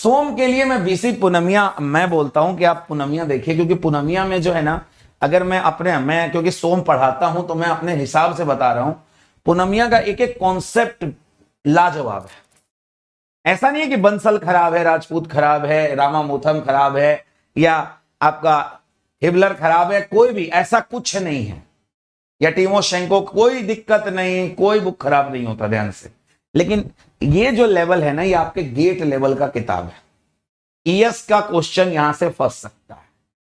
सोम के लिए मैं बीसी पूनमिया मैं बोलता हूं कि आप पूनमिया देखिए, क्योंकि पूनमिया में जो है ना, अगर मैं क्योंकि सोम पढ़ाता हूं तो मैं अपने हिसाब से बता रहा हूं, पूनमिया का एक एक कॉन्सेप्ट लाजवाब है। ऐसा नहीं है कि बंसल खराब है, राजपूत खराब है, रामामूथम खराब है, या आपका हिबलर खराब है, कोई भी ऐसा कुछ नहीं है, या टीमोशेंको, कोई दिक्कत नहीं, कोई बुक खराब नहीं होता, ध्यान से। लेकिन ये जो लेवल है ना, ये आपके गेट लेवल का किताब है, ईएस का क्वेश्चन यहां से फंस सकता है।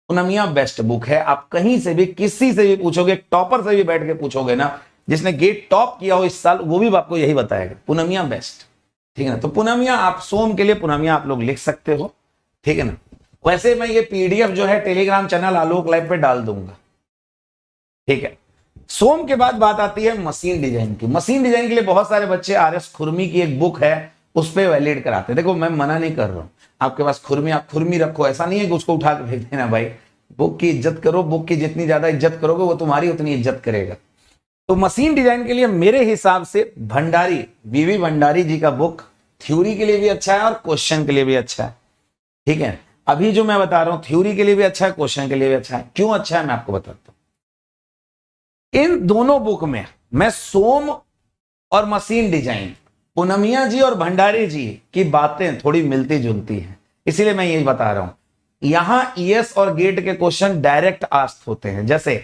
पूनमिया बेस्ट बुक है, आप कहीं से भी किसी से भी पूछोगे, टॉपर से भी बैठ के पूछोगे ना, जिसने गेट टॉप किया हो इस साल, वो भी आपको यही बताएगा, पूनमिया बेस्ट, ठीक है ना। तो पूनमिया आप सोम के लिए पूनमिया आप लोग लिख सकते हो, ठीक है ना। वैसे मैं ये पीडीएफ जो है टेलीग्राम चैनल आलोक लाइव पे डाल दूंगा, ठीक है। सोम के बाद बात आती है मशीन डिजाइन की। मशीन डिजाइन के लिए बहुत सारे बच्चे आरएस खुरमी की एक बुक है उस पर वैलिड कराते हैं। देखो मैं मना नहीं कर रहा हूं, आपके पास खुरमी, आप खुरमी रखो, ऐसा नहीं है कि उसको उठा के फेंक देना भाई। बुक की इज्जत करो, बुक की जितनी ज्यादा इज्जत करोगे वो तुम्हारी उतनी इज्जत करेगा। तो मशीन डिजाइन के लिए मेरे हिसाब से भंडारी, वीवी भंडारी जी का बुक थ्योरी के लिए भी अच्छा है और क्वेश्चन के लिए भी अच्छा है, ठीक है। अभी जो मैं बता रहा हूं थ्योरी के लिए भी अच्छा है, क्वेश्चन के लिए भी अच्छा है। क्यों अच्छा है मैं आपको बताता हूं। इन दोनों बुक में मैं सोम और मशीन डिजाइन, पूनमिया जी और भंडारी जी की बातें थोड़ी मिलती जुलती हैं, इसीलिए मैं यही बता रहा हूं। यहां ईएस और गेट के क्वेश्चन डायरेक्ट आस्क होते हैं। जैसे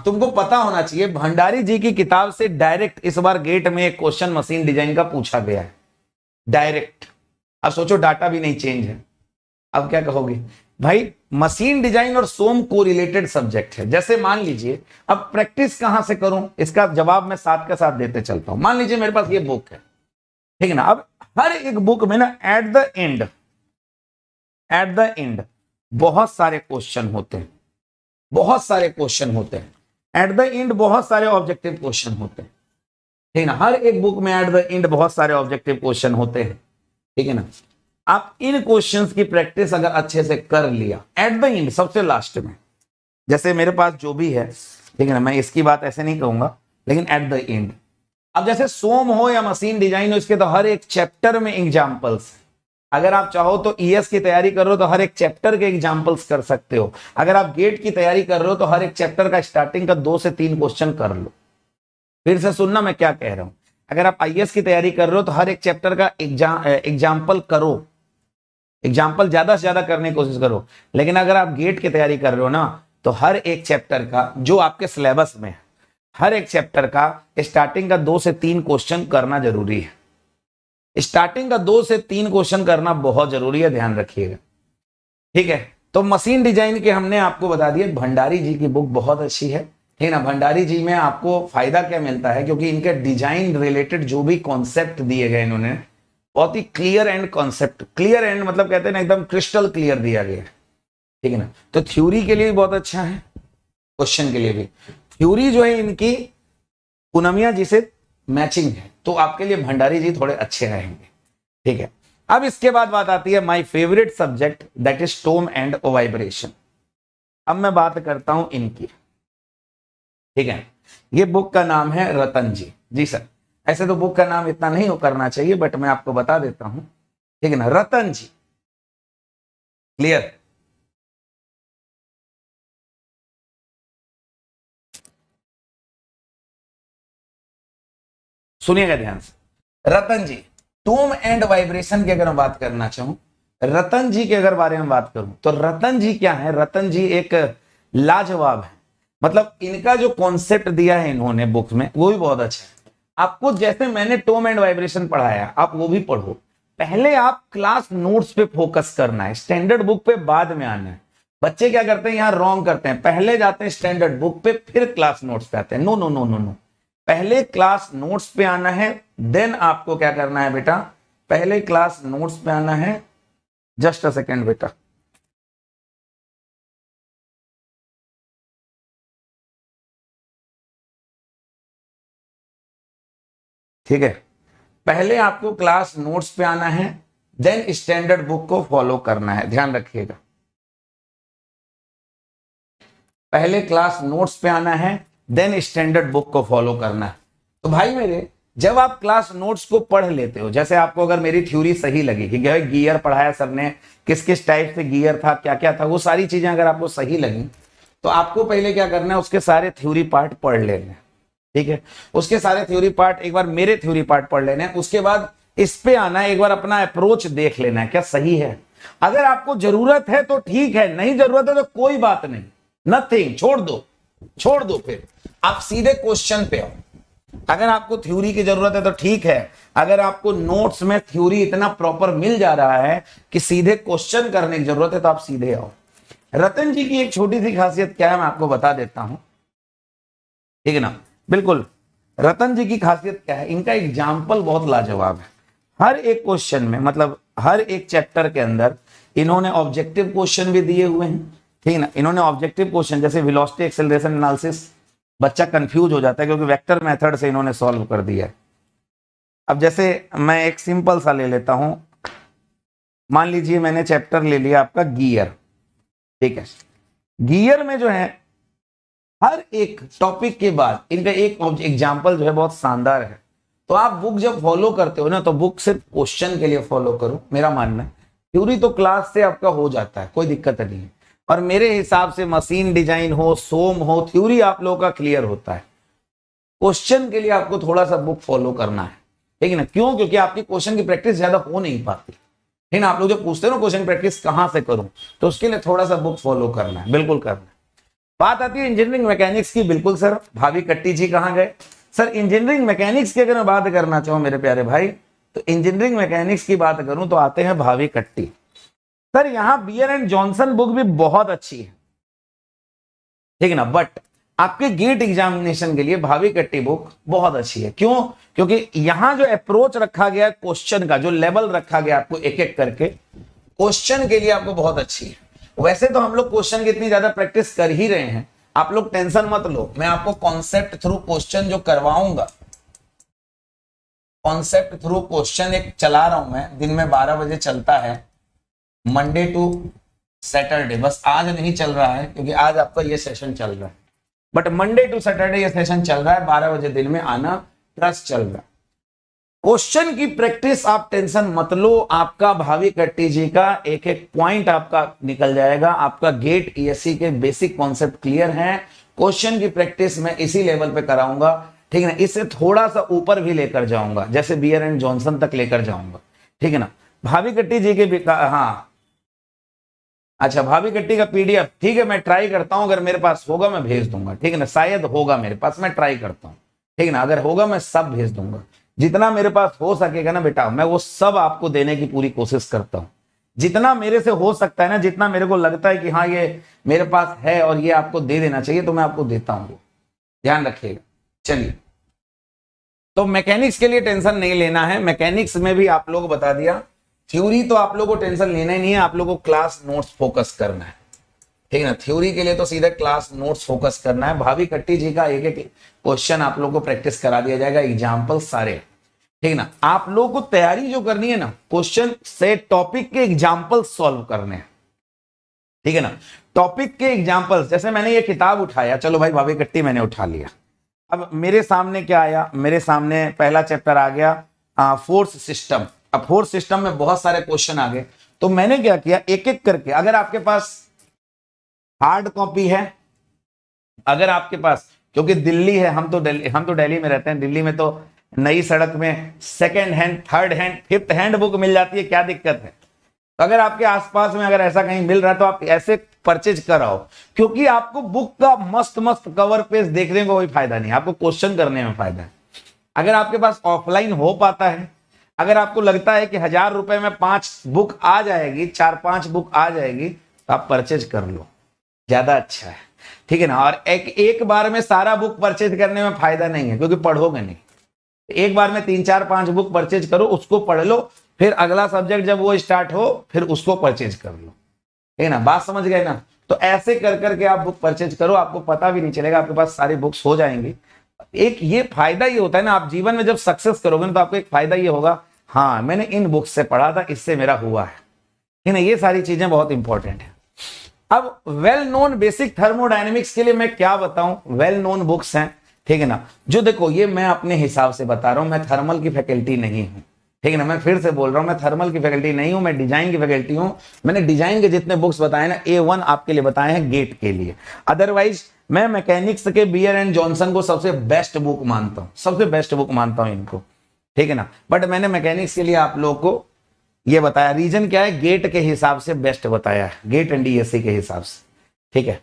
तुमको पता होना चाहिए भंडारी जी की किताब से डायरेक्ट इस बार गेट में एक क्वेश्चन मशीन डिजाइन का पूछा गया है, डायरेक्ट। अब सोचो डाटा भी नहीं चेंज है, अब क्या कहोगे भाई। मशीन डिजाइन और सोम को रिलेटेड सब्जेक्ट है। जैसे मान लीजिए, अब प्रैक्टिस कहां से करूं, इसका जवाब मैं साथ के साथ देते चलता हूं। मान लीजिए मेरे पास ये बुक है, ठीक है ना। अब हर एक बुक में ना एट द एंड बहुत सारे क्वेश्चन होते हैं, बहुत सारे क्वेश्चन होते हैं एट द एंड, बहुत सारे ऑब्जेक्टिव क्वेश्चन होते हैं, ठीक है ना। हर एक बुक में एट द एंड बहुत सारे ऑब्जेक्टिव क्वेश्चन होते हैं, ठीक है ना। आप इन क्वेश्चंस की प्रैक्टिस अगर अच्छे से कर लिया एट द एंड, सबसे लास्ट में, जैसे मेरे पास जो भी है, ठीक है ना, मैं इसकी बात ऐसे नहीं कहूंगा, लेकिन एट द एंड। अब जैसे सोम हो या मशीन डिजाइन हो, इसके तो हर एक चैप्टर में एग्जांपल्स। अगर आप चाहो तो ईएस की तैयारी कर रहे हो तो हर एक चैप्टर के एग्जांपल्स कर सकते हो। अगर आप गेट की तैयारी कर रहे हो तो हर एक चैप्टर का स्टार्टिंग का 2 से 3 क्वेश्चन कर लो। फिर से सुनना मैं क्या कह रहा हूं। अगर आप आईएएस की तैयारी कर रहे हो तो हर एक चैप्टर का एग्जाम्पल करो, एग्जाम्पल ज्यादा से ज्यादा करने की कोशिश करो। लेकिन अगर आप गेट की तैयारी कर रहे हो ना, तो हर एक चैप्टर का जो आपके सिलेबस में, हर एक चैप्टर का स्टार्टिंग का 2 से 3 क्वेश्चन करना जरूरी है। स्टार्टिंग का 2 से 3 क्वेश्चन करना बहुत जरूरी है, ध्यान रखिएगा, ठीक है। तो मशीन डिजाइन के हमने आपको बता दिया, भंडारी जी की बुक बहुत अच्छी है, ठीक ना। भंडारी जी में आपको फायदा क्या मिलता है, क्योंकि इनके डिजाइन रिलेटेड जो भी कॉन्सेप्ट दिए गए इन्होंने बहुत ही clear and concept, clear and मतलब कहते हैं ना एकदम क्रिस्टल क्लियर दिया गया है, ठीक है ना। तो थ्योरी के लिए भी बहुत अच्छा है, क्वेश्चन के लिए भी। थ्योरी जो है इनकी पूनमिया जी से मैचिंग है, तो आपके लिए भंडारी जी थोड़े अच्छे रहेंगे, ठीक है। अब इसके बाद बात आती है my favourite subject, that is tone and vibration. अब मैं बात करता हूं इनकी, ठीक है। ये बुक का नाम है रतन जी सर। ऐसे तो बुक का नाम इतना नहीं करना चाहिए, बट मैं आपको बता देता हूं, ठीक है ना। रतन जी, क्लियर। सुनिएगा ध्यान से। रतन जी, टोन एंड वाइब्रेशन की अगर मैं बात करना चाहूं, रतन जी के अगर बारे में बात करूं, तो रतन जी क्या है, रतन जी एक लाजवाब है। मतलब इनका जो कॉन्सेप्ट दिया है इन्होंने बुक में, वो भी बहुत अच्छा है। आपको जैसे मैंने टोन एंड वाइब्रेशन पढ़ाया, आप वो भी पढ़ो। पहले आप क्लास नोट्स पे फोकस करना है, स्टैंडर्ड बुक पे बाद में आना है। बच्चे क्या करते हैं, यहां रॉन्ग करते हैं, पहले जाते हैं स्टैंडर्ड बुक पे, फिर क्लास नोट्स पे आते हैं। No no no no no, पहले क्लास नोट्स पे आना है, देन आपको क्या करना है बेटा, पहले क्लास नोट्स पे आना है। जस्ट अ सेकेंड बेटा, ठीक है। पहले आपको क्लास नोट्स पे आना है, देन स्टैंडर्ड बुक को फॉलो करना है, ध्यान रखिएगा। पहले क्लास नोट्स पे आना है, देन स्टैंडर्ड बुक को फॉलो करना है। तो भाई मेरे, जब आप क्लास नोट्स को पढ़ लेते हो, जैसे आपको अगर मेरी थ्योरी सही लगी कि गियर पढ़ाया सर ने, किस किस टाइप से गियर था, क्या क्या था, वो सारी चीजें अगर आपको सही लगी तो आपको पहले क्या करना है, उसके सारे थ्योरी पार्ट पढ़ लेने हैं। ठीक है, उसके सारे थ्योरी पार्ट, एक बार मेरे थ्योरी पार्ट पढ़ लेने हैं, उसके बाद इस पे आना है, एक बार अपना अप्रोच देख लेना है क्या सही है। अगर आपको जरूरत है तो ठीक है, नहीं जरूरत है तो कोई बात नहीं, नथिंग, छोड़ दो। फिर आप सीधे क्वेश्चन पे आओ। अगर आपको थ्योरी की जरूरत है तो ठीक है, अगर आपको नोट्स में थ्योरी इतना प्रॉपर मिल जा रहा है कि सीधे क्वेश्चन करने की जरूरत है तो आप सीधे आओ। रतन जी की एक छोटी सी खासियत क्या है, मैं आपको बता देता हूं, ठीक है ना। बिल्कुल, रतन जी की खासियत क्या है, इनका एग्जाम्पल बहुत लाजवाब है। हर एक क्वेश्चन में, मतलब हर एक चैप्टर के अंदर इन्होंने ऑब्जेक्टिव क्वेश्चन भी दिए हुए हैं, ठीक है ना। इन्होंने ऑब्जेक्टिव क्वेश्चन जैसे वेलोसिटी एक्सेलरेशन एनालिसिस, बच्चा कंफ्यूज हो जाता है क्योंकि वेक्टर मेथड से इन्होंने सॉल्व कर दिया है। अब जैसे मैं एक सिंपल सा ले लेता हूं, मान लीजिए मैंने चैप्टर ले लिया आपका गियर, ठीक है। गियर में जो है हर एक टॉपिक के बाद इनका एक एग्जाम्पल जो है बहुत शानदार है। तो आप बुक जब फॉलो करते हो ना, तो बुक सिर्फ क्वेश्चन के लिए फॉलो करो, मेरा मानना है। थ्योरी तो क्लास से आपका हो जाता है, कोई दिक्कत नहीं है। और मेरे हिसाब से मशीन डिजाइन हो, सोम हो, थ्योरी आप लोगों का क्लियर होता है। क्वेश्चन के लिए आपको थोड़ा सा बुक फॉलो करना है, ठीक है ना। क्यों? क्योंकि आपकी क्वेश्चन की प्रैक्टिस ज्यादा हो नहीं पाती, ठीक ना। आप लोग जो पूछते हो ना क्वेश्चन प्रैक्टिस कहां से करूं, तो उसके लिए थोड़ा सा बुक फॉलो करना है, बिल्कुल करना है। बात आती है इंजीनियरिंग मैकेनिक्स की। बिल्कुल सर, भाभी कट्टी जी कहां गए सर? इंजीनियरिंग मैकेनिक्स की अगर मैं बात करना चाहूं मेरे प्यारे भाई, तो इंजीनियरिंग मैकेनिक्स की बात करूं तो आते हैं भाभी कट्टी। सर यहां बियर एंड जॉनसन बुक भी बहुत अच्छी है, ठीक है ना, बट आपके गेट एग्जामिनेशन के लिए भाभी कट्टी बुक बहुत अच्छी है। क्यों? क्योंकि यहां जो अप्रोच रखा गया क्वेश्चन का, जो लेवल रखा गया आपको एक एक करके, क्वेश्चन के लिए आपको बहुत अच्छी है। वैसे तो हम लोग क्वेश्चन की इतनी ज्यादा प्रैक्टिस कर ही रहे हैं, आप लोग टेंशन मत लो। मैं आपको कॉन्सेप्ट थ्रू क्वेश्चन जो करवाऊंगा, कॉन्सेप्ट थ्रू क्वेश्चन एक चला रहा हूं मैं, दिन में 12 बजे चलता है, मंडे टू सैटरडे। बस आज नहीं चल रहा है क्योंकि आज आपका ये सेशन चल रहा है, बट मंडे टू सैटरडे ये सेशन चल रहा है, 12 बजे दिन में आना, ट्रस्ट चल रहा है। क्वेश्चन की प्रैक्टिस आप टेंशन मत लो, आपका भाभी कट्टी जी का एक एक पॉइंट आपका निकल जाएगा। आपका गेट ईएससी के बेसिक कॉन्सेप्ट क्लियर हैं। क्वेश्चन की प्रैक्टिस मैं इसी लेवल पे कराऊंगा, ठीक है ना। इससे थोड़ा सा ऊपर भी लेकर जाऊंगा, जैसे बियर एंड जॉनसन तक लेकर जाऊंगा, ठीक है ना। भाभी कट्टी जी के हाँ, अच्छा, भाभी कट्टी का पीडीएफ, ठीक है, मैं ट्राई करता हूं, अगर मेरे पास होगा मैं भेज दूंगा, ठीक है ना। शायद होगा मेरे पास, मैं ट्राई करता हूं, ठीक है ना। अगर होगा मैं सब भेज दूंगा, जितना मेरे पास हो सकेगा ना बेटा, मैं वो सब आपको देने की पूरी कोशिश करता हूं। जितना मेरे से हो सकता है ना, जितना मेरे को लगता है कि हाँ ये मेरे पास है और ये आपको दे देना चाहिए, तो मैं आपको देता हूं, ध्यान रखिएगा। चलिए, तो मैकेनिक्स के लिए टेंशन नहीं लेना है। मैकेनिक्स में भी आप लोग बता दिया, थ्योरी तो आप लोगों को टेंशन लेना ही नहीं है, आप लोगों को क्लास नोट्स फोकस करना है, ठीक है ना। थ्योरी के लिए तो सीधा क्लास नोट्स फोकस करना है। भाभी कट्टी जी का एक एक क्वेश्चन आप लोगों को प्रैक्टिस करा दिया जाएगा, एग्जाम्पल सारे, ठीक है ना। आप लोगों को तैयारी जो करनी है ना, क्वेश्चन से टॉपिक के एग्जाम्पल सॉल्व करने हैं, ठीक है ना। टॉपिक के एग्जाम्पल्स, जैसे मैंने ये किताब उठाया, चलो भाई भाभी कट्टी मैंने उठा लिया, अब मेरे सामने क्या आया, मेरे सामने पहला चैप्टर आ गया फोर्स सिस्टम। अब फोर्स सिस्टम में बहुत सारे क्वेश्चन आ गए, तो मैंने क्या किया, एक एक करके, अगर आपके पास हार्ड कॉपी है, अगर आपके पास, क्योंकि दिल्ली है, हम तो दिल्ली में रहते हैं, दिल्ली में तो नई सड़क में second hand, third hand, fifth hand book मिल जाती है, क्या दिक्कत है। तो अगर आपके आसपास में अगर ऐसा कहीं मिल रहा है तो आप ऐसे परचेज कराओ, क्योंकि आपको बुक का मस्त मस्त कवर पेज देखने को कोई फायदा नहीं, आपको क्वेश्चन करने में फायदा है। अगर आपके पास ऑफलाइन हो पाता है, अगर आपको लगता है कि 1000 रुपए में 5 बुक आ जाएगी, 4-5 बुक आ जाएगी, तो आप परचेज कर लो, ज्यादा अच्छा है, ठीक है ना। और एक बार में सारा बुक परचेज करने में फायदा नहीं है, क्योंकि पढ़ोगे नहीं। एक बार में 3-4-5 बुक परचेज करो, उसको पढ़ लो, फिर अगला सब्जेक्ट जब वो स्टार्ट हो फिर उसको परचेज कर लो, ठीक है ना। बात समझ गए ना। तो ऐसे कर करके आप बुक परचेज करो, आपको पता भी नहीं चलेगा, आपके पास सारी बुक्स हो जाएंगी। एक ये फायदा ये होता है ना, आप जीवन में जब सक्सेस करोगे ना, तो आपको एक फायदा ये होगा, हाँ मैंने इन बुक्स से पढ़ा था, इससे मेरा हुआ है, ठीक है। ये सारी चीजें बहुत इंपॉर्टेंट है। अब वेल नोन बेसिक थर्मोडायनेमिक्स के लिए मैं क्या बताऊं, वेल नोन बुक्स हैं, ठीक है ना। जो देखो ये मैं अपने हिसाब से बता रहा हूं, मैं थर्मल की फैकल्टी नहीं हूं, ठीक है ना। मैं फिर से बोल रहा हूं, मैं थर्मल की फैकल्टी नहीं हूं, मैं डिजाइन की फैकल्टी हूं। मैंने डिजाइन के जितने बुक्स बताए ना, A1 आपके लिए बताए हैं गेट के लिए। अदरवाइज मैं मैकेनिक्स के बियर एंड जॉनसन को सबसे बेस्ट बुक मानता हूं, सबसे बेस्ट बुक मानता हूं इनको, ठीक है ना। बट मैंने मैकेनिक्स के लिए आप लोगों को ये बताया, रीजन क्या है, गेट के हिसाब से बेस्ट बताया है, गेट एंड DSC के हिसाब से, ठीक है।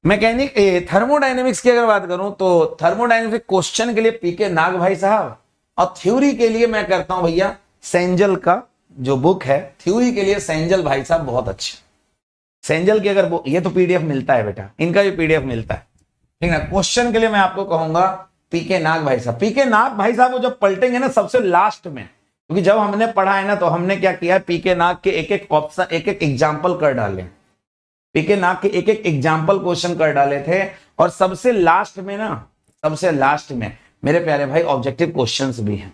मैकेनिक थर्मोडायनेमिक्स की अगर बात करूं तो थर्मोडायनेमिक्स क्वेश्चन के लिए पीके नाग भाई साहब, और थ्योरी के लिए मैं करता हूं भैया सेंजल का जो बुक है, थ्योरी के लिए सेंजल भाई साहब बहुत अच्छे। सेंजल की अगर ये तो PDF मिलता है बेटा, इनका भी PDF मिलता है, ठीक है ना। क्वेश्चन के लिए मैं आपको कहूंगा पीके नाग भाई साहब। पीके नाग भाई साहब वो जब पलटेंगे ना सबसे लास्ट में, क्योंकि जब हमने पढ़ा है ना तो हमने क्या किया, पीके नाग के एक एक ऑप्शन, एक एक एग्जाम्पल कर डाले, पीके नाग के एक एक एग्जाम्पल क्वेश्चन कर डाले थे। और सबसे लास्ट में ना, सबसे लास्ट में मेरे प्यारे भाई ऑब्जेक्टिव क्वेश्चंस भी हैं,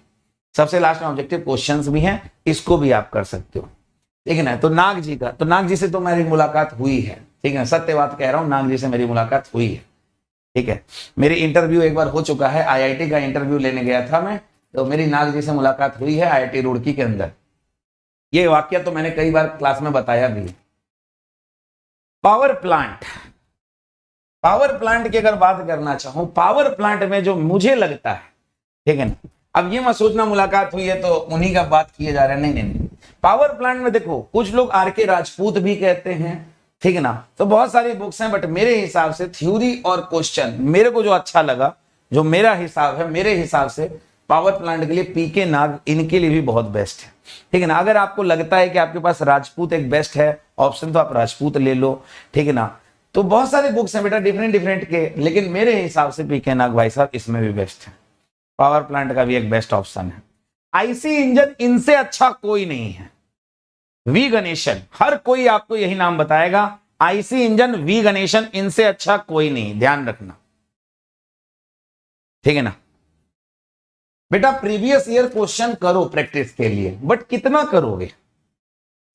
सबसे लास्ट में ऑब्जेक्टिव क्वेश्चंस भी हैं, इसको भी आप कर सकते हो, ठीक है ना। तो नाग जी का, तो नाग जी से तो मेरी मुलाकात हुई है, ठीक है, सत्य बात कह रहा हूं, नाग जी से मेरी मुलाकात हुई है, ठीक है। मेरी इंटरव्यू एक बार हो चुका है, IIT का इंटरव्यू लेने गया था मैं, तो मेरी नाग जी से मुलाकात हुई है IIT रुड़की के अंदर। ये वाक्य तो मैंने कई बार क्लास में बताया भी है। पावर प्लांट, पावर प्लांट की अगर बात करना चाहूं, पावर प्लांट में जो मुझे लगता है, ठीक है ना, अब ये मत सोचना मुलाकात हुई है तो उन्हीं का बात किए जा रहे हैं, नहीं नहीं नहीं। पावर प्लांट में देखो कुछ लोग RK राजपूत भी कहते हैं, ठीक है ना। तो बहुत सारी बुक्स हैं, बट मेरे हिसाब से थ्योरी और क्वेश्चन मेरे को जो अच्छा लगा, जो मेरा हिसाब है, मेरे हिसाब से पावर प्लांट के लिए पीके नाग इनके लिए भी बहुत बेस्ट है, ठीक है ना। अगर आपको लगता है कि आपके पास राजपूत एक बेस्ट है ऑप्शन तो आप राजपूत ले लो, ठीक है ना। तो बहुत सारे बुक्स हैं बेटा डिफरेंट डिफरेंट के, लेकिन मेरे हिसाब से पीके नाग भाई साहब इसमें भी बेस्ट है, पावर प्लांट का भी एक बेस्ट ऑप्शन है। IC इंजन इनसे अच्छा कोई नहीं है। वी गणेशन, हर कोई आपको यही नाम बताएगा, IC इंजन वी गणेशन इनसे अच्छा कोई नहीं, ध्यान रखना, ठीक है ना। बेटा प्रीवियस ईयर क्वेश्चन करो प्रैक्टिस के लिए, बट कितना करोगे,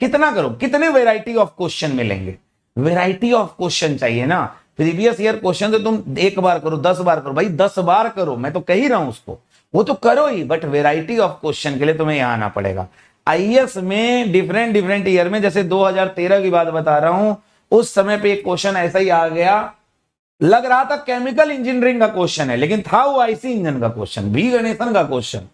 कितना करो, कितने वेराइटी ऑफ क्वेश्चन मिलेंगे, वेराइटी ऑफ क्वेश्चन चाहिए ना। प्रीवियस ईयर क्वेश्चन तो तुम एक बार करो, 10 बार करो, भाई 10 बार करो, मैं तो कह ही रहा हूं उसको, वो तो करो ही, बट वेराइटी ऑफ क्वेश्चन के लिए तुम्हें यहां आना पड़ेगा। IAS में डिफरेंट डिफरेंट ईयर में, जैसे 2013 की बात बता रहा हूं, उस समय पे एक क्वेश्चन ऐसा ही आ गया, लग रहा था केमिकल इंजीनियरिंग का क्वेश्चन है, लेकिन था वो IC इंजन का क्वेश्चन, वी गणेशन का क्वेश्चन।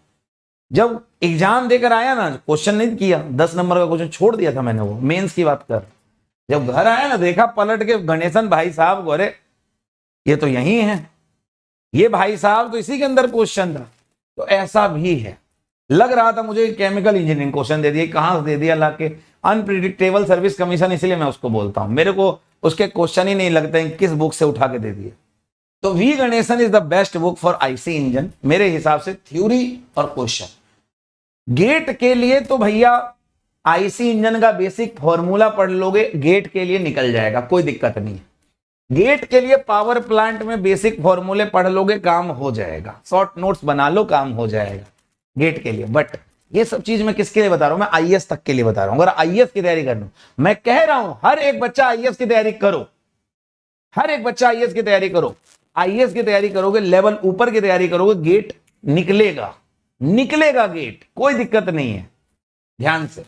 जब एग्जाम देकर आया ना, क्वेश्चन नहीं किया, 10 नंबर का क्वेश्चन छोड़ दिया था मैंने, वो मेंस की बात कर। जब घर आया ना, देखा पलट के गणेशन भाई साहब को, अरे ये तो यही है, ये भाई साहब तो इसी के अंदर क्वेश्चन था। तो ऐसा भी है, लग रहा था मुझे केमिकल इंजीनियरिंग क्वेश्चन दे दिए, कहां से दे दिया ला के, अनप्रिडिक्टेबल सर्विस कमीशन, इसलिए मैं उसको बोलता हूं, मेरे को उसके क्वेश्चन ही नहीं लगते हैं किस बुक से उठा के दे दिए। तो V Ganesan is the best book for IC engine मेरे हिसाब से, थ्योरी और क्वेश्चन। गेट के लिए तो भैया IC इंजन का बेसिक फॉर्मूला पढ़ लोगे, गेट के लिए निकल जाएगा, कोई दिक्कत नहीं है। गेट के लिए पावर प्लांट में बेसिक फॉर्मूले पढ़ लोगे, काम हो जाएगा, शॉर्ट नोट्स बना लो, काम हो जाएगा गेट के लिए। बट ये सब चीज मैं किसके लिए बता रहा हूं, मैं IAS तक के लिए बता रहा हूं। अगर IAS की तैयारी करना, मैं कह रहा हूं हर एक बच्चा IAS की तैयारी करो, हर एक बच्चा IAS की तैयारी करो। IAS की तैयारी करोगे, लेवल ऊपर की तैयारी करोगे, गेट निकलेगा, निकलेगा गेट, कोई दिक्कत नहीं है। ध्यान से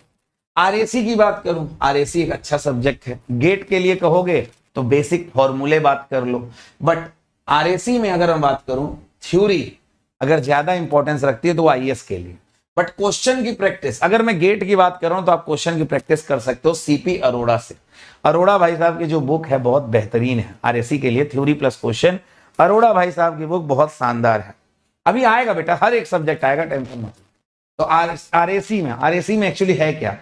RAC की बात करूं, RAC एक अच्छा सब्जेक्ट है, गेट के लिए कहोगे तो बेसिक फॉर्मूले बात कर लो। बट RAC में अगर मैं बात करूं, थ्योरी अगर ज्यादा इंपॉर्टेंस रखती है तो IAS के लिए। बट क्वेश्चन की प्रैक्टिस, अगर मैं गेट की बात कर रहा हूं तो आप क्वेश्चन की प्रैक्टिस कर सकते हो CP अरोड़ा से। अरोड़ा भाई साहब की जो बुक है बहुत बेहतरीन है RAC के लिए, थ्योरी प्लस क्वेश्चन। अरोड़ा भाई साहब की बुक बहुत शानदार है, अभी आएगा बेटा, हर एक सब्जेक्ट आएगा, टेंशन मत। तो RAC में एक्चुअली है क्या,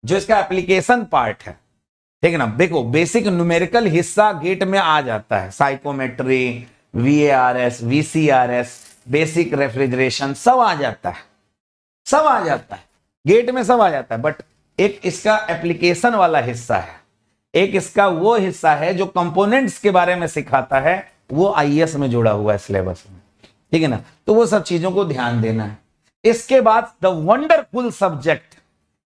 जो इसका एप्लीकेशन पार्ट है, ठीक है ना। देखो बेसिक न्यूमेरिकल हिस्सा गेट में आ जाता है, psychometry, VARS, VCRS, basic refrigeration, सब आ जाता है, सब आ जाता है गेट में, सब आ जाता है। बट एक इसका एप्लीकेशन वाला हिस्सा है, एक इसका वो हिस्सा है जो कंपोनेंट्स के बारे में सिखाता है, वो IAS में जुड़ा हुआ है सिलेबस में, ठीक है ना। तो वो सब चीजों को ध्यान देना है। इसके बाद द वंडरफुल सब्जेक्ट,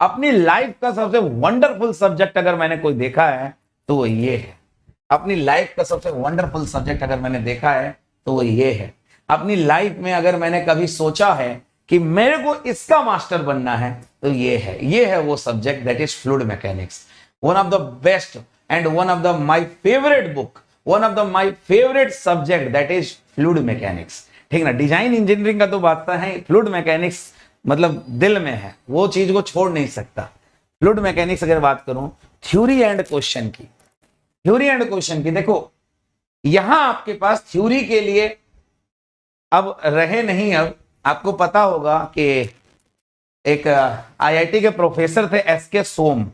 अपनी लाइफ का सबसे वंडरफुल सब्जेक्ट अगर मैंने कोई देखा है तो वो ये है। अपनी लाइफ का सबसे वंडरफुल सब्जेक्ट अगर मैंने देखा है तो वो ये है। अपनी लाइफ में अगर मैंने कभी सोचा है कि मेरे को इसका मास्टर बनना है तो ये है वो subject, that is fluid mechanics. One of the best and one of the my favourite book, one of the my favourite subject, that is fluid mechanics. ठीक ना, डिजाइन इंजीनियरिंग का तो बात है, फ्लूइड मैकेनिक्स मतलब दिल में है, वो चीज को छोड़ नहीं सकता। फ्लूइड मैकेनिक्स अगर बात करूं थ्योरी एंड क्वेश्चन की, थ्योरी एंड क्वेश्चन की, देखो यहां आपके पास थ्योरी के लिए अब रहे नहीं। अब आपको पता होगा कि एक आईआईटी के प्रोफेसर थे एसके सोम,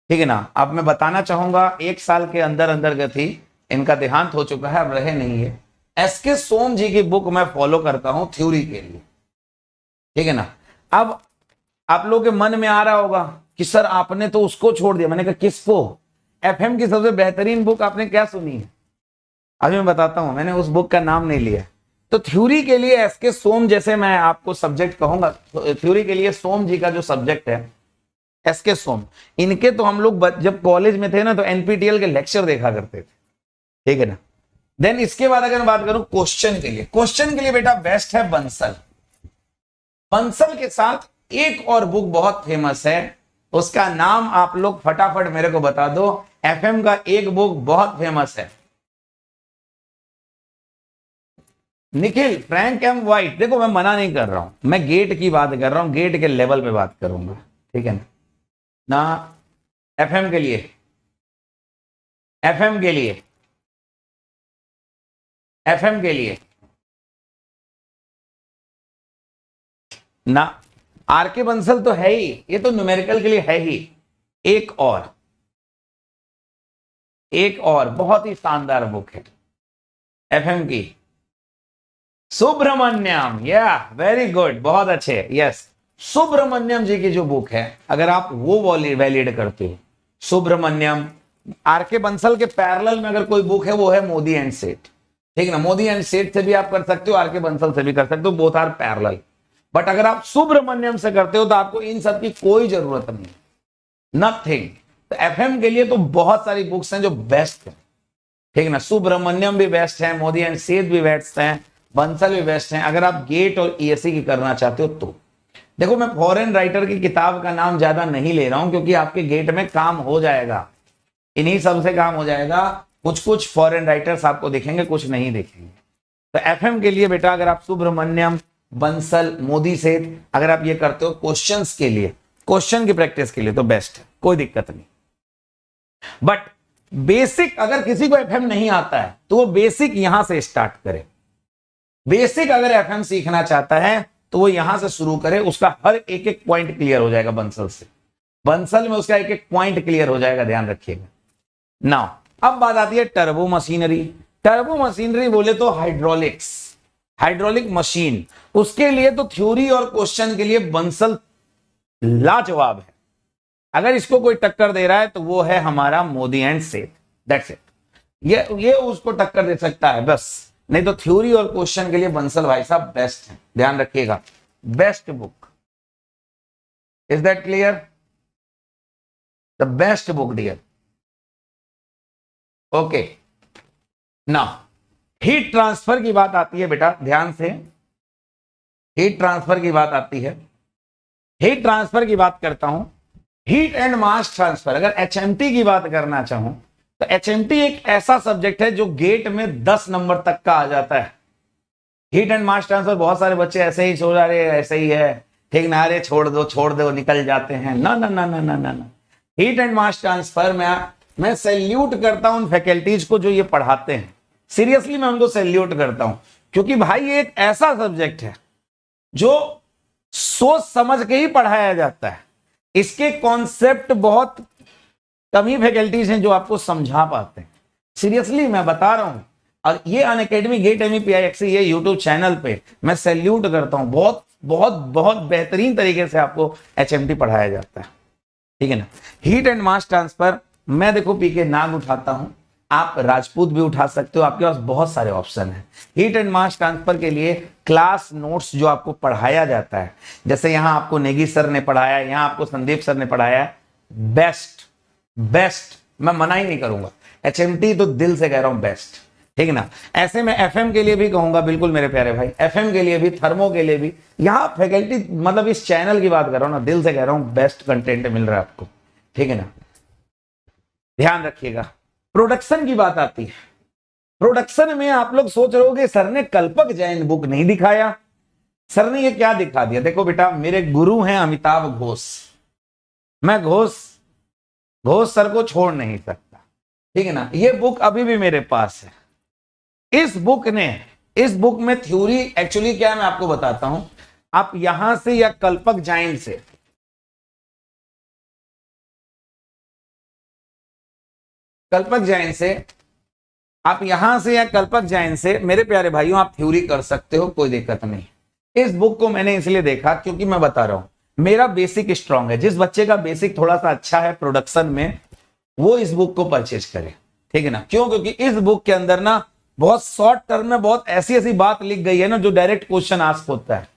ठीक है ना। अब मैं बताना चाहूंगा 1 साल के अंदर अंदर गति इनका देहांत हो चुका है, अब रहे नहीं है। एसके सोम जी की बुक मैं फॉलो करता हूं थ्योरी के लिए, ठीक है ना। अब आप लोगों के मन में आ रहा होगा कि सर आपने तो उसको छोड़ दिया। मैंने कहा किसको? एफएम की सबसे बेहतरीन बुक आपने क्या सुनी है? अभी मैं बताता हूं, मैंने उस बुक का नाम नहीं लिया। तो थ्योरी के लिए एसके सोम जैसे मैं आपको सब्जेक्ट कहूंगा, थ्योरी के लिए सोम जी का जो सब्जेक्ट है एसके सोम, इनके तो हम लोग जब कॉलेज में थे ना तो एनपीटीईएल के लेक्चर देखा करते थे, ठीक है ना। देन इसके बाद अगर मैं बात करूं क्वेश्चन के लिए, क्वेश्चन के लिए बेटा बेस्ट है बंसल। बंसल के साथ एक और बुक बहुत फेमस है, उसका नाम आप लोग फटाफट मेरे को बता दो। एफएम का एक बुक बहुत फेमस है, निखिल फ्रैंक एम वाइट। देखो मैं मना नहीं कर रहा हूं, मैं गेट की बात कर रहा हूं, गेट के लेवल पे बात करूंगा, ठीक है ना। एफएम के लिए, एफएम के लिए, एफएम के लिए ना, आरके बंसल तो है ही, ये तो न्यूमेरिकल के लिए है ही। एक और बहुत ही शानदार बुक है एफएम की, सुब्रमण्यम। या वेरी गुड, बहुत अच्छे, यस। सुब्रमण्यम जी की जो बुक है अगर आप वो वैलिड करते हो, सुब्रमण्यम। आरके बंसल के पैरेलल में अगर कोई बुक है वो है मोदी एंड सेठ, ठीक ना। मोदी एंड सेठ से भी आप कर सकते हो, आरके बंसल से भी कर सकते हो, बोथ आर पैरेलल। बट अगर आप सुब्रमण्यम से करते हो तो आपको इन सब की कोई जरूरत नहीं, नथिंग। तो एफएम के लिए तो बहुत सारी बुक्स हैं जो बेस्ट है, ठीक ना। सुब्रमण्यम भी बेस्ट है, मोदी एंड सेठ भी बेस्ट है, बंसल भी बेस्ट है। अगर आप गेट और ईएससी की करना चाहते हो तो देखो, मैं फॉरेन राइटर की किताब का नाम ज्यादा नहीं ले रहा हूं क्योंकि आपके गेट में काम हो जाएगा, इन्हीं सब से काम हो जाएगा। कुछ फॉरेन राइटर्स आपको दिखेंगे, कुछ नहीं दिखेंगे। तो एफएम के लिए बेटा अगर आप सुब्रमण्यम, बंसल, मोदी सेठ अगर आप ये करते हो क्वेश्चंस के लिए, क्वेश्चन की प्रैक्टिस के लिए तो बेस्ट है, कोई दिक्कत नहीं। बट बेसिक अगर किसी को एफएम नहीं आता है तो वो बेसिक यहां से स्टार्ट करे। बेसिक अगर एफएम सीखना चाहता है तो वो यहां से शुरू करे, उसका हर एक एक पॉइंट क्लियर हो जाएगा बंसल से, बंसल में उसका एक एक पॉइंट क्लियर हो जाएगा, ध्यान रखिएगा। नाउ अब बात आती है टर्बो मशीनरी। टर्बो मशीनरी बोले तो हाइड्रोलिक्स, हाइड्रोलिक मशीन, उसके लिए तो थ्योरी और क्वेश्चन के लिए बंसल लाजवाब है। अगर इसको कोई टक्कर दे रहा है तो वो है हमारा मोदी एंड सेठ, दैट्स इट। ये उसको टक्कर दे सकता है बस, नहीं तो थ्योरी और क्वेश्चन के लिए बंसल भाई साहब बेस्ट है, ध्यान रखिएगा, best book. Is that clear? The best book dear. Okay, now heat transfer की बात आती है बेटा, ध्यान से, हीट ट्रांसफर की बात आती है। हीट ट्रांसफर की बात करता हूं, हीट एंड मास ट्रांसफर। अगर एचएमटी की बात करना चाहूं तो एचएमटी एक ऐसा सब्जेक्ट है जो गेट में 10 नंबर तक का आ जाता है। हीट एंड मास ट्रांसफर बहुत सारे बच्चे ऐसे ही छोड़ रहे, ऐसे ही है, ठीक ना, अरे छोड़ दो निकल जाते हैं। ना ना ना ना ना ना ना, हीट एंड मास ट्रांसफर में मैं सैल्यूट करता हूं उन फैकल्टीज को जो ये पढ़ाते हैं, सीरियसली मैं उनको सैल्यूट करता हूं, क्योंकि भाई ये एक ऐसा सब्जेक्ट है जो सोच समझ के ही पढ़ाया जाता है। इसके कॉन्सेप्ट बहुत कम ही फैकल्टीज हैं जो आपको समझा पाते हैं, सीरियसली मैं बता रहा हूं। और ये अनअकैडमी गेट MEPIXC ये यूट्यूब चैनल पे मैं सैल्यूट करता हूं, बहुत बहुत बहुत बेहतरीन तरीके से आपको HMT पढ़ाया जाता है, ठीक है ना। हीट एंड मास ट्रांसफर मैं देखो PK नाग उठाता हूं, आप राजपूत भी उठा सकते हो, आपके पास बहुत सारे ऑप्शन हैं। हीट एंड मास ट्रांसफर के लिए क्लास नोट्स जो आपको पढ़ाया जाता है, जैसे यहां आपको नेगी सर ने पढ़ाया, यहां आपको संदीप सर ने पढ़ाया, बेस्ट, मैं मना ही नहीं करूंगा। HMT तो दिल से कह रहा हूं बेस्ट, ठीक है ना। ऐसे में FM के लिए भी कहूंगा, बिल्कुल मेरे प्यारे भाई, FM के लिए भी, थर्मो के लिए भी, यहाँ फैकल्टी मतलब इस चैनल की बात कर रहा हूं ना, दिल से कह रहा हूं बेस्ट कंटेंट मिल रहा है आपको, ठीक है ना। ध्यान रखिएगा। प्रोडक्शन की बात आती है, प्रोडक्शन में आप लोग सोच रहे हो सर ने कल्पक जैन बुक नहीं दिखाया, सर ने ये क्या दिखा दिया। देखो बेटा, मेरे गुरु हैं अमिताभ घोष, मैं घोष सर को छोड़ नहीं सकता, ठीक है ना। ये बुक अभी भी मेरे पास है। इस बुक में थ्योरी एक्चुअली क्या है मैं आपको बताता हूं। आप यहां से या कल्पक जैन से, आप यहां से या कल्पक जैन से मेरे प्यारे भाइयों आप थ्योरी कर सकते हो, कोई दिक्कत नहीं। इस बुक को मैंने इसलिए देखा क्योंकि मैं बता रहा हूं मेरा बेसिक स्ट्रांग है। जिस बच्चे का बेसिक थोड़ा सा अच्छा है प्रोडक्शन में, वो इस बुक को परचेज करे, ठीक है ना। क्यों? क्योंकि इस बुक के अंदर ना बहुत शॉर्ट टर्म में बहुत ऐसी ऐसी बात लिख गई है ना जो डायरेक्ट क्वेश्चन आस्क होता है।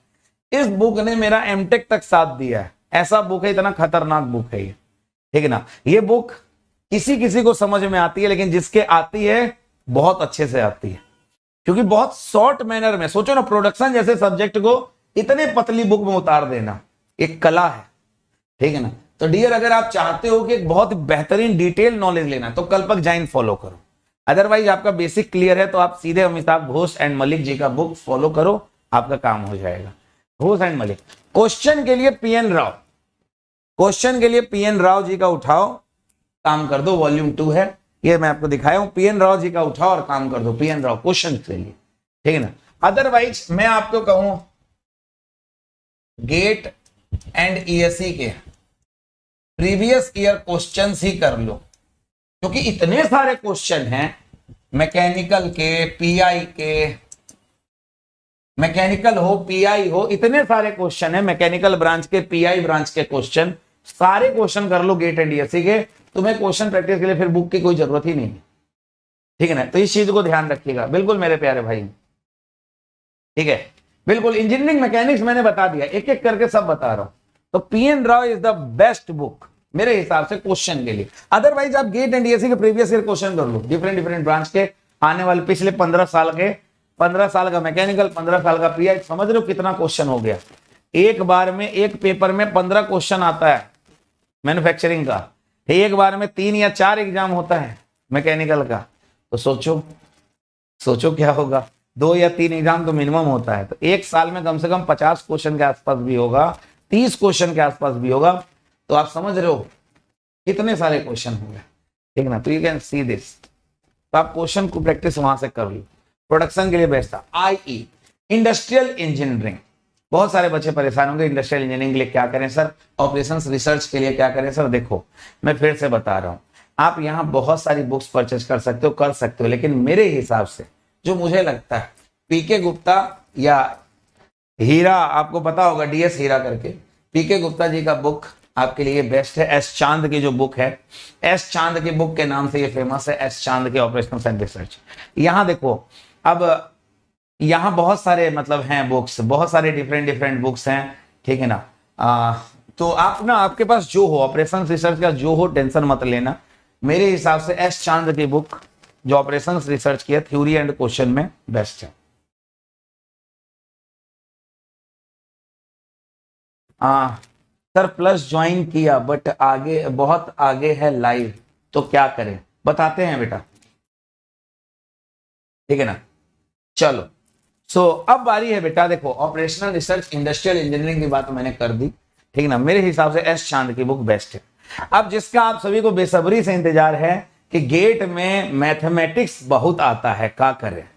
इस बुक ने मेरा एमटेक तक साथ दिया है। ऐसा बुक है, इतना खतरनाक बुक है ये, ठीक है ना। ये बुक किसी किसी को समझ में आती है, लेकिन जिसके आती है बहुत अच्छे से आती है, क्योंकि बहुत शॉर्ट मैनर में, सोचो ना, प्रोडक्शन जैसे सब्जेक्ट को इतने पतली बुक में उतार देना एक कला है, ठीक है ना। तो डियर, अगर आप चाहते हो कि एक बहुत बेहतरीन डिटेल नॉलेज लेना तो कल्पक जैन फॉलो करो। अदरवाइज आपका बेसिक क्लियर है तो आप सीधे अमिताभ घोष एंड मलिक जी का बुक फॉलो करो, आपका काम हो जाएगा। घोष एंड मलिक। क्वेश्चन के लिए पीएन राव जी का उठाओ, काम कर दो। वॉल्यूम 2 है ये, मैं आपको दिखाया हूं। पीएन राव जी का उठाओ और काम कर दो। पीएन राव क्वेश्चन के लिए, ठीक है ना। अदरवाइज मैं आपको कहूं गेट एंड ईएससी के प्रीवियस ईयर क्वेश्चंस ही कर लो, क्योंकि इतने सारे क्वेश्चन हैं मैकेनिकल के, पीआई के, मैकेनिकल हो पीआई हो, इतने सारे क्वेश्चन है मैकेनिकल ब्रांच के, पीआई ब्रांच के क्वेश्चन, सारे क्वेश्चन कर लो गेट एंड ईएससी के। तुम्हें क्वेश्चन प्रैक्टिस के लिए फिर बुक की कोई जरूरत ही नहीं है, ठीक है ना। तो इस चीज को ध्यान रखिएगा, बिल्कुल मेरे प्यारे भाई, ठीक है। बिल्कुल इंजीनियरिंग मैकेनिक्स मैंने बता दिया, एक एक करके सब बता रहा हूं। तो PN Rao is the best book मेरे हिसाब से क्वेश्चन के लिए। अदरवाइज आप गेट एंड ईएससी के प्रीवियस ईयर क्वेश्चन कर लो, डिफरेंट ब्रांच के आने वाले पिछले 15 साल के, 15 साल का मैकेनिकल, 15 साल का पीआई। समझ रहे हो कितना क्वेश्चन हो गया। एक बार में एक पेपर में 15 क्वेश्चन आता है मैन्युफैक्चरिंग का, एक बार में 3 या 4 एग्जाम होता है मैकेनिकल का। तो सोचो क्या होगा। 2 या 3 एग्जाम तो मिनिमम होता है, तो एक साल में कम से कम 50 क्वेश्चन के आसपास भी होगा, 30 क्वेश्चन के आसपास भी होगा। तो आप समझ रहे हो कितने सारे क्वेश्चन होंगे, ठीक ना। तो यू कैन सी दिस। तो आप क्वेश्चन को प्रैक्टिस वहां से कर लो। प्रोडक्शन के लिए बेस्ट था आईई, इंडस्ट्रियल इंजीनियरिंग। बहुत सारे बच्चे परेशान होंगे इंडस्ट्रियल इंजीनियरिंग के लिए क्या करें सर, ऑपरेशंस रिसर्च के लिए क्या करें सर। देखो मैं फिर से बता रहा हूं, आप यहाँ बहुत सारी बुक्स परचेज कर सकते हो, लेकिन मेरे हिसाब से जो मुझे लगता है, पीके गुप्ता या हीरा, आपको पता होगा डीएस हीरा करके, पीके गुप्ता जी का बुक आपके लिए बेस्ट है। एस चांद की जो बुक है, एस चांद की बुक के नाम से ये फेमस है, एस चांद के ऑपरेशनल एंड रिसर्च। यहाँ देखो, अब यहाँ बहुत सारे मतलब हैं बुक्स, बहुत सारे डिफरेंट बुक्स हैं, ठीक है ना। तो आप ना, आपके पास जो हो ऑपरेशन रिसर्च का जो हो, टेंशन मत लेना। मेरे हिसाब से एस चांद की बुक जो ऑपरेशन रिसर्च की है, थ्योरी एंड क्वेश्चन में बेस्ट है। सर प्लस ज्वाइन किया बट आगे, बहुत आगे है लाइव, तो क्या करें, बताते हैं बेटा, ठीक है ना। चलो अब बारी है बेटा, देखो ऑपरेशनल रिसर्च इंडस्ट्रियल इंजीनियरिंग की बात मैंने कर दी, ठीक है ना। मेरे हिसाब से एस चांद की बुक बेस्ट है। अब जिसका आप सभी को बेसब्री से इंतजार है कि गेट में मैथमेटिक्स बहुत आता है, क्या करें।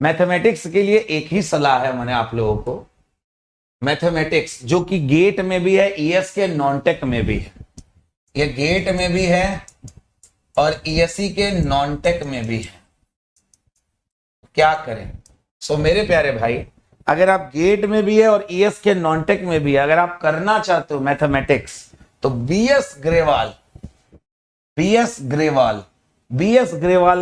मैथमेटिक्स के लिए एक ही सलाह है मैंने आप लोगों को, मैथमेटिक्स जो कि गेट में भी है, ईएस के नॉन टेक में भी है, ये गेट में भी है और ईएससी के नॉन टेक में भी है, क्या करें। मेरे प्यारे भाई, अगर आप गेट में भी है और ईएस के नॉन टेक में भी है, अगर आप करना चाहते हो मैथमेटिक्स, तो बीएस ग्रेवाल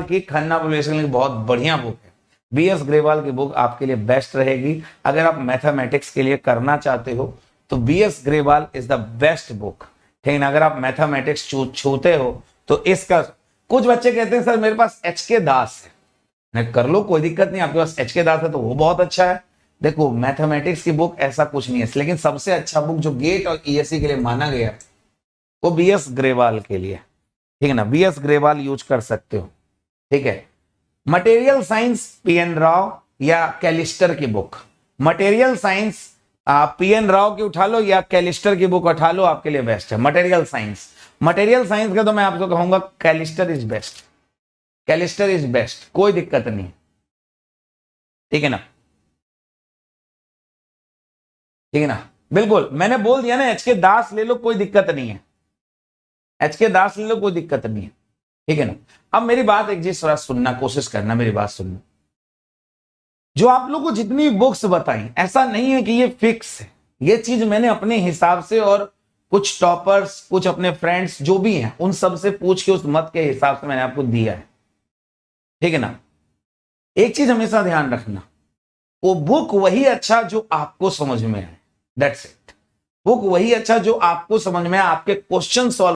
की खन्ना पब्लिकेशन की बहुत बढ़िया बुक है। बीएस ग्रेवाल की बुक आपके लिए बेस्ट रहेगी अगर आप मैथमेटिक्स के लिए करना चाहते हो, तो B S Grewal is the best book, ठीक है ना। अगर आप मैथमेटिक्स छूते हो तो इसका कुछ बच्चे कहते हैं सर मेरे पास HK दास है, मैं कर लो कोई दिक्कत नहीं, आपके पास HK दास है तो वो बहुत अच्छा है। देखो मैथमेटिक्स की बुक ऐसा कुछ नहीं है, लेकिन सबसे अच्छा बुक जो गेट और ESE के लिए माना गया वो BS ग्रेवाल के लिए, ठीक है ना, BS ग्रेवाल यूज कर सकते हो, ठीक है। मटेरियल साइंस PN राव या कैलिस्टर की book, material science PN Rao की उठा लो या कैलिस्टर की बुक उठा लो, आपके लिए बेस्ट है। मटेरियल साइंस, मटेरियल साइंस का तो मैं आपको कहूंगा कैलिस्टर इज बेस्ट, कैलिस्टर इज बेस्ट, कोई दिक्कत नहीं, ठीक है ना, ठीक है ना, बिल्कुल मैंने बोल दिया ना, HK दास ले लो कोई दिक्कत नहीं है, HK दास ले लो कोई दिक्कत नहीं है, ठीक है ना। अब मेरी बात एक चीज थोड़ा सुनना, कोशिश करना, मेरी बात सुनना। जो आप लोग को जितनी बुक्स बताई, ऐसा नहीं है कि ये फिक्स है, ये चीज मैंने अपने हिसाब से और कुछ टॉपर्स, कुछ अपने फ्रेंड्स जो भी हैं उन सब से पूछ के उस मत के हिसाब से मैंने आपको दिया है, ठीक है ना। एक चीज हमेशा ध्यान रखना, वो बुक वही अच्छा जो आपको समझ में आए, दैट्स इट। बुक वही अच्छा जो आपको समझ में आए, आपके क्वेश्चन सॉल्व